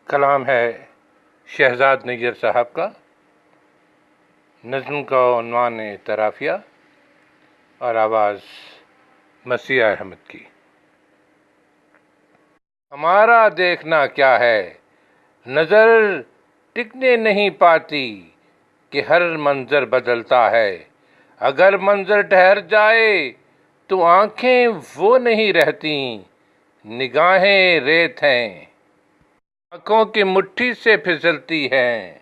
کلام ہے شہزاد نیجر صاحب کا، نظم کا عنوان طرافیہ اور آواز مسیح احمد کی۔ ہمارا دیکھنا کیا ہے، نظر ٹکنے نہیں پاتی کہ ہر منظر بدلتا ہے۔ اگر منظر ٹھہر جائے تو آنکھیں وہ نہیں رہتی، نگاہیں ریت ہیں، آنکھوں کی مٹھی سے پھسلتی ہیں۔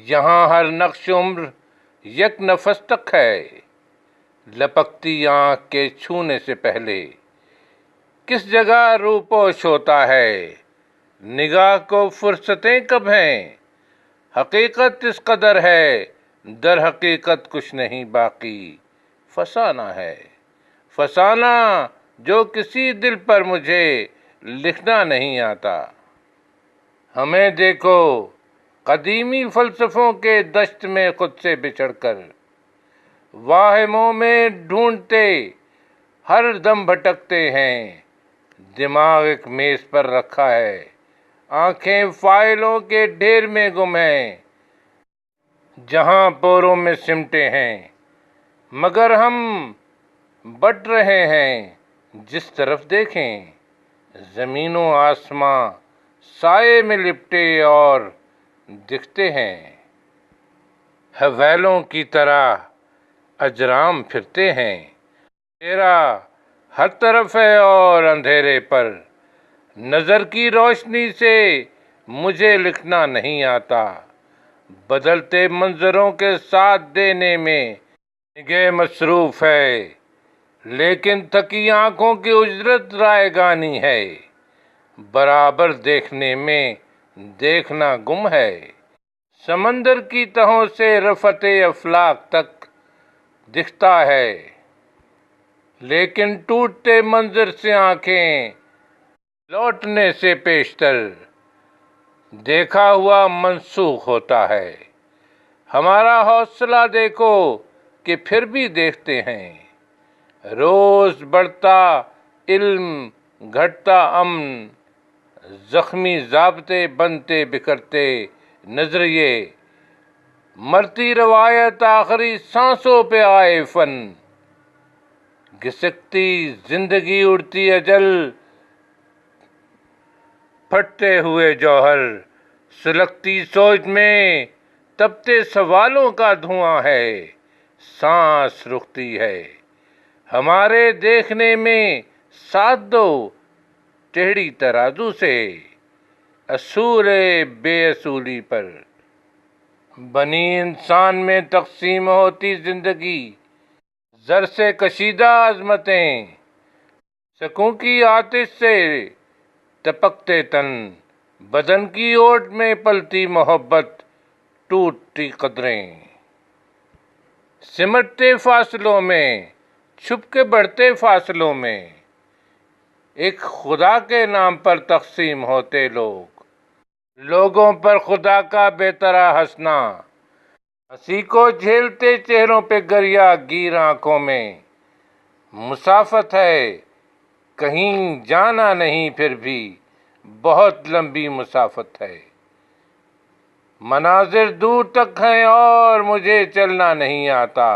یہاں ہر نقش عمر یک نفس تک ہے، لپکتی آنکھ کے چھونے سے پہلے کس جگہ روپوش ہوتا ہے۔ نگاہ کو فرصتیں کب ہیں، حقیقت اس قدر ہے، در حقیقت کچھ نہیں باقی، فسانہ ہے، فسانہ جو کسی دل پر مجھے لکھنا نہیں آتا۔ ہمیں دیکھو قدیمی فلسفوں کے دشت میں خود سے بچھڑ کر، واہموں میں ڈھونڈتے ہر دم بھٹکتے ہیں۔ دماغ ایک میز پر رکھا ہے، آنکھیں فائلوں کے ڈھیر میں گم ہیں، جہاں پوروں میں سمٹے ہیں، مگر ہم بٹ رہے ہیں جس طرف دیکھیں۔ زمین و آسماں سائے میں لپٹے اور دکھتے ہیں، حویلوں کی طرح اجرام پھرتے ہیں۔ اندھیرا ہر طرف ہے اور اندھیرے پر نظر کی روشنی سے مجھے لکھنا نہیں آتا۔ بدلتے منظروں کے ساتھ دینے میں نگہ مصروف ہے، لیکن تھکی آنکھوں کی اجرت رائے گانی ہے۔ برابر دیکھنے میں دیکھنا گم ہے، سمندر کی تہوں سے رفعت افلاک تک دکھتا ہے، لیکن ٹوٹتے منظر سے آنکھیں لوٹنے سے پیشتر دیکھا ہوا منسوخ ہوتا ہے۔ ہمارا حوصلہ دیکھو کہ پھر بھی دیکھتے ہیں، روز بڑھتا علم گھٹتا امن، زخمی ضابطے بنتے بکھرتے نظریے، مرتی روایت آخری سانسوں پہ آئے فن، گھسکتی زندگی اڑتی اجل، پھٹتے ہوئے جوہر، سلگتی سوچ میں تپتے سوالوں کا دھواں ہے، سانس رکتی ہے۔ ہمارے دیکھنے میں ساتھ دو ٹیڑھی ترازو سے، اصول بے اصولی پر۔ بنی انسان میں تقسیم ہوتی زندگی، زر سے کشیدہ عظمتیں، سکوں کی آتش سے تپکتے تن، بدن کی اوٹ میں پلتی محبت، ٹوٹتی قدریں، سمٹتے فاصلوں میں، چھپ کے بڑھتے فاصلوں میں، ایک خدا کے نام پر تقسیم ہوتے لوگ، لوگوں پر خدا کا بے طرح ہنسنا، ہنسی کو جھیلتے چہروں پہ گریا گیر آنکھوں میں، مسافت ہے کہیں جانا نہیں، پھر بھی بہت لمبی مسافت ہے۔ مناظر دور تک ہیں اور مجھے چلنا نہیں آتا،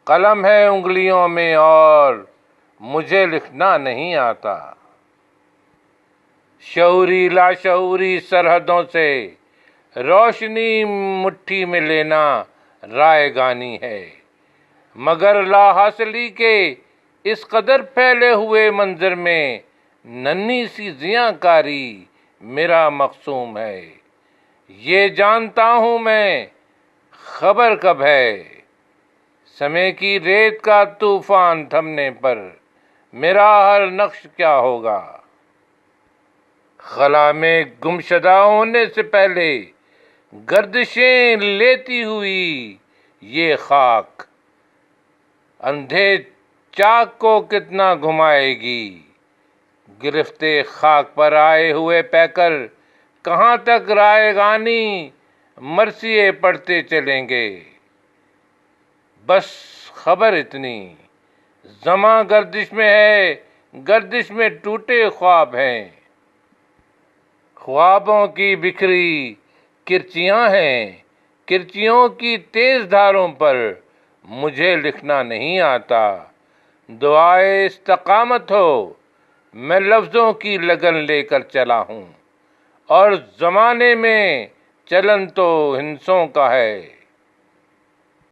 قلم ہے انگلیوں میں اور مجھے لکھنا نہیں آتا۔ شعوری لاشعوری سرحدوں سے روشنی مٹھی میں لینا رائے گانی ہے، مگر لا حاصلی کے اس قدر پھیلے ہوئے منظر میں ننھی سی زیاں کاری میرا مقصوم ہے۔ یہ جانتا ہوں میں، خبر کب ہے، سمے کی ریت کا طوفان تھمنے پر میرا ہر نقش کیا ہوگا۔ خلا میں گمشدہ ہونے سے پہلے گردشیں لیتی ہوئی یہ خاک، اندھے چاک کو کتنا گھمائے گی۔ گرفتے خاک پر آئے ہوئے پیکر کہاں تک رائے گانی مرثیے پڑھتے چلیں گے۔ بس خبر اتنی، زماں گردش میں ہے، گردش میں ٹوٹے خواب ہیں، خوابوں کی بکھری کرچیاں ہیں، کرچیوں کی تیز دھاروں پر مجھے لکھنا نہیں آتا۔ دعائے استقامت ہو، میں لفظوں کی لگن لے کر چلا ہوں، اور زمانے میں چلن تو ہندسوں کا ہے۔